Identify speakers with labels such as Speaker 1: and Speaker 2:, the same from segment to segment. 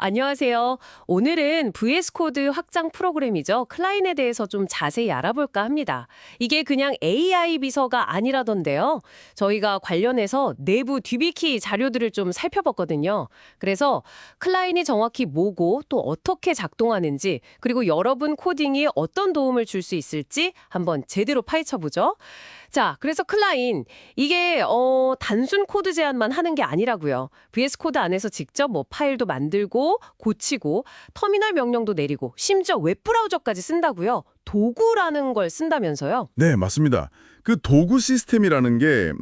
Speaker 1: 안녕하세요. 오늘은 VS 코드 확장 프로그램이죠. 클라인에 대해서 좀 자세히 알아볼까 합니다. 이게 그냥 AI 비서가 아니라던데요. 저희가 관련해서 내부 뒷비키 자료들을 좀 살펴봤거든요. 그래서 클라인이 정확히 뭐고 또 어떻게 작동하는지 그리고 여러분 코딩이 어떤 도움을 줄 수 있을지 한번 제대로 파헤쳐보죠. 자, 그래서 클라인 이게 단순 코드 제안만 하는 게 아니라고요. VS 코드 안에서 직접 뭐 파일도 만들고 고치고 터미널 명령도 내리고 심지어 웹브라우저까지 쓴다고요. 도구라는 걸 쓴다면서요?
Speaker 2: 네, 맞습니다. 그 도구 시스템이라는 게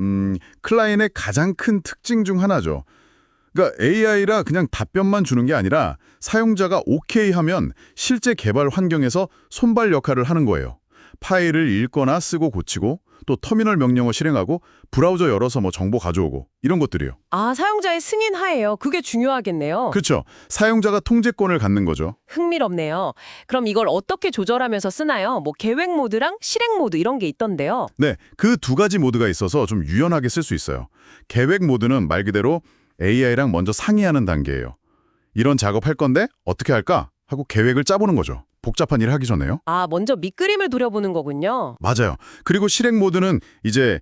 Speaker 2: 클라이언의 가장 큰 특징 중 하나죠. 그러니까 AI라 그냥 답변만 주는 게 아니라 사용자가 오케이 하면 실제 개발 환경에서 손발 역할을 하는 거예요. 파일을 읽거나 쓰고 고치고 또 터미널 명령어 실행하고 브라우저 열어서 뭐 정보 가져오고 이런 것들이요.
Speaker 1: 아, 사용자의 승인 하에요. 그게 중요하겠네요.
Speaker 2: 그렇죠. 사용자가 통제권을 갖는 거죠.
Speaker 1: 흥미롭네요. 그럼 이걸 어떻게 조절하면서 쓰나요? 뭐 계획 모드랑 실행 모드 이런 게 있던데요.
Speaker 2: 네, 그 두 가지 모드가 있어서 좀 유연하게 쓸 수 있어요. 계획 모드는 말 그대로 AI랑 먼저 상의하는 단계예요. 이런 작업할 건데 어떻게 할까? 하고 계획을 짜보는 거죠. 복잡한 일 하기 전에요.
Speaker 1: 아, 먼저 밑그림을 그려보는 거군요.
Speaker 2: 맞아요. 그리고 실행 모드는 이제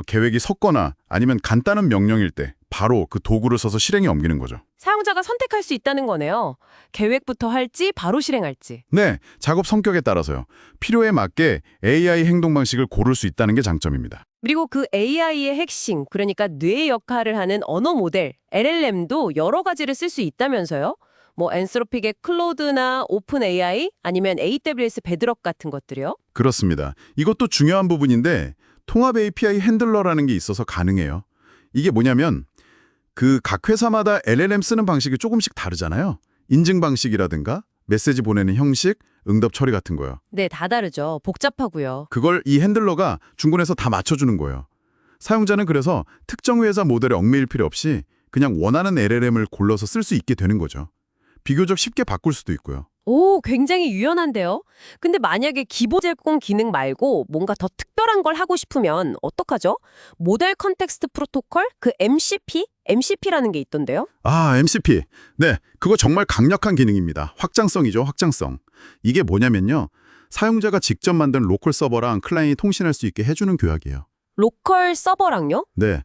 Speaker 2: 계획이 섰거나 아니면 간단한 명령일 때 바로 그 도구를 써서 실행에 옮기는 거죠.
Speaker 1: 사용자가 선택할 수 있다는 거네요. 계획부터 할지 바로 실행할지.
Speaker 2: 네, 작업 성격에 따라서요. 필요에 맞게 AI 행동 방식을 고를 수 있다는 게 장점입니다.
Speaker 1: 그리고 그 AI의 핵심, 그러니까 뇌 역할을 하는 언어 모델, LLM도 여러 가지를 쓸 수 있다면서요? 뭐 엔스로픽의 클로드나 오픈 AI 아니면 AWS 베드럭 같은 것들이요?
Speaker 2: 그렇습니다. 이것도 중요한 부분인데 통합 API 핸들러라는 게 있어서 가능해요. 이게 뭐냐면 그 각 회사마다 LLM 쓰는 방식이 조금씩 다르잖아요. 인증 방식이라든가 메시지 보내는 형식, 응답 처리 같은 거요.
Speaker 1: 네, 다 다르죠. 복잡하고요.
Speaker 2: 그걸 이 핸들러가 중간에서 다 맞춰주는 거예요. 사용자는 그래서 특정 회사 모델에 얽매일 필요 없이 그냥 원하는 LLM을 골라서 쓸 수 있게 되는 거죠. 비교적 쉽게 바꿀 수도 있고요.
Speaker 1: 오, 굉장히 유연한데요? 근데 만약에 기본 제공 기능 말고 뭔가 더 특별한 걸 하고 싶으면 어떡하죠? 모델 컨텍스트 프로토콜? 그 MCP? MCP라는 게 있던데요?
Speaker 2: 아, MCP. 네, 그거 정말 강력한 기능입니다. 확장성이죠, 확장성. 이게 뭐냐면요. 사용자가 직접 만든 로컬 서버랑 클라이언이 통신할 수 있게 해주는 교약이에요.
Speaker 1: 로컬 서버랑요?
Speaker 2: 네.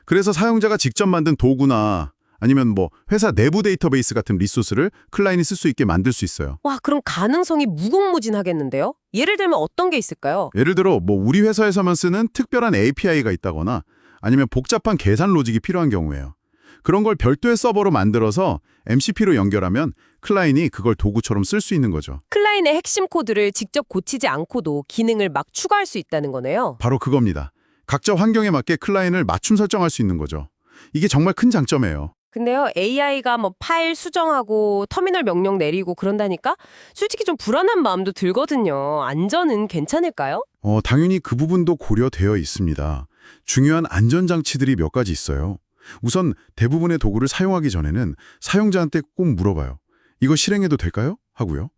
Speaker 2: 그래서 사용자가 직접 만든 도구나 아니면 뭐 회사 내부 데이터베이스 같은 리소스를 클라이언이 쓸 수 있게 만들 수 있어요.
Speaker 1: 와, 그럼 가능성이 무궁무진하겠는데요? 예를 들면 어떤 게 있을까요?
Speaker 2: 예를 들어 뭐 우리 회사에서만 쓰는 특별한 API가 있다거나 아니면 복잡한 계산 로직이 필요한 경우에요. 그런 걸 별도의 서버로 만들어서 MCP로 연결하면 클라이언이 그걸 도구처럼 쓸 수 있는 거죠.
Speaker 1: 클라인의 핵심 코드를 직접 고치지 않고도 기능을 막 추가할 수 있다는 거네요.
Speaker 2: 바로 그겁니다. 각자 환경에 맞게 클라이언을 맞춤 설정할 수 있는 거죠. 이게 정말 큰 장점이에요.
Speaker 1: 근데요, AI가 뭐 파일 수정하고 터미널 명령 내리고 그런다니까 솔직히 좀 불안한 마음도 들거든요. 안전은 괜찮을까요?
Speaker 2: 당연히 그 부분도 고려되어 있습니다. 중요한 안전장치들이 몇 가지 있어요. 우선 대부분의 도구를 사용하기 전에는 사용자한테 꼭 물어봐요. 이거 실행해도 될까요? 하고요.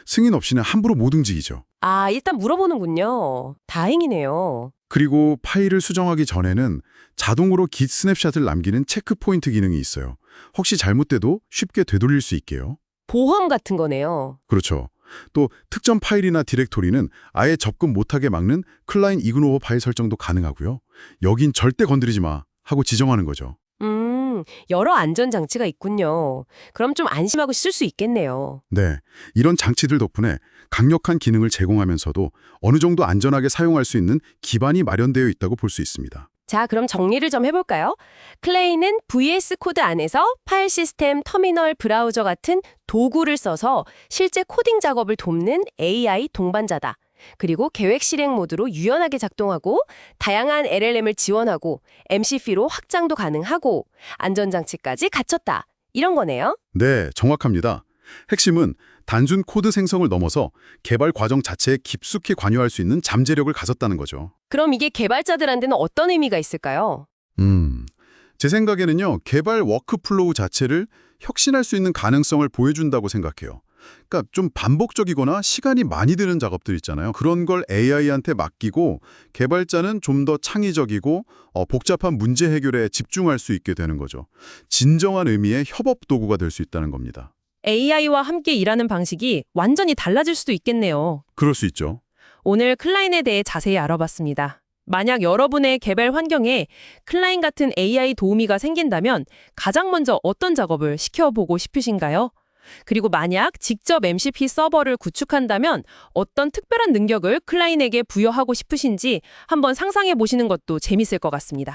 Speaker 2: 승인 없이는 함부로 못 움직이죠.
Speaker 1: 아, 일단 물어보는군요. 다행이네요.
Speaker 2: 그리고 파일을 수정하기 전에는 자동으로 깃 스냅샷을 남기는 체크포인트 기능이 있어요. 혹시 잘못돼도 쉽게 되돌릴 수 있게요.
Speaker 1: 보험 같은 거네요.
Speaker 2: 그렇죠. 또 특정 파일이나 디렉토리는 아예 접근 못하게 막는 클라이언트 이그노어 파일 설정도 가능하고요. 여긴 절대 건드리지 마 하고 지정하는 거죠.
Speaker 1: 여러 안전장치가 있군요. 그럼 좀 안심하고 쓸 수 있겠네요.
Speaker 2: 네, 이런 장치들 덕분에 강력한 기능을 제공하면서도 어느 정도 안전하게 사용할 수 있는 기반이 마련되어 있다고 볼 수 있습니다.
Speaker 1: 자, 그럼 정리를 좀 해볼까요? 클레이는 VS 코드 안에서 파일 시스템, 터미널, 브라우저 같은 도구를 써서 실제 코딩 작업을 돕는 AI 동반자다. 그리고 계획 실행 모드로 유연하게 작동하고 다양한 LLM을 지원하고 MCP로 확장도 가능하고 안전장치까지 갖췄다. 이런 거네요.
Speaker 2: 네, 정확합니다. 핵심은 단순 코드 생성을 넘어서 개발 과정 자체에 깊숙이 관여할 수 있는 잠재력을 가졌다는 거죠.
Speaker 1: 그럼 이게 개발자들한테는 어떤 의미가 있을까요?
Speaker 2: 제 생각에는요, 개발 워크플로우 자체를 혁신할 수 있는 가능성을 보여준다고 생각해요. 그러니까 좀 반복적이거나 시간이 많이 드는 작업들 있잖아요. 그런 걸 AI한테 맡기고 개발자는 좀 더 창의적이고 복잡한 문제 해결에 집중할 수 있게 되는 거죠. 진정한 의미의 협업 도구가 될 수 있다는 겁니다.
Speaker 3: AI와 함께 일하는 방식이 완전히 달라질 수도 있겠네요.
Speaker 2: 그럴 수 있죠.
Speaker 3: 오늘 클라인에 대해 자세히 알아봤습니다. 만약 여러분의 개발 환경에 클라인 같은 AI 도우미가 생긴다면 가장 먼저 어떤 작업을 시켜보고 싶으신가요? 그리고 만약 직접 MCP 서버를 구축한다면 어떤 특별한 능력을 클라인에게 부여하고 싶으신지 한번 상상해 보시는 것도 재밌을 것 같습니다.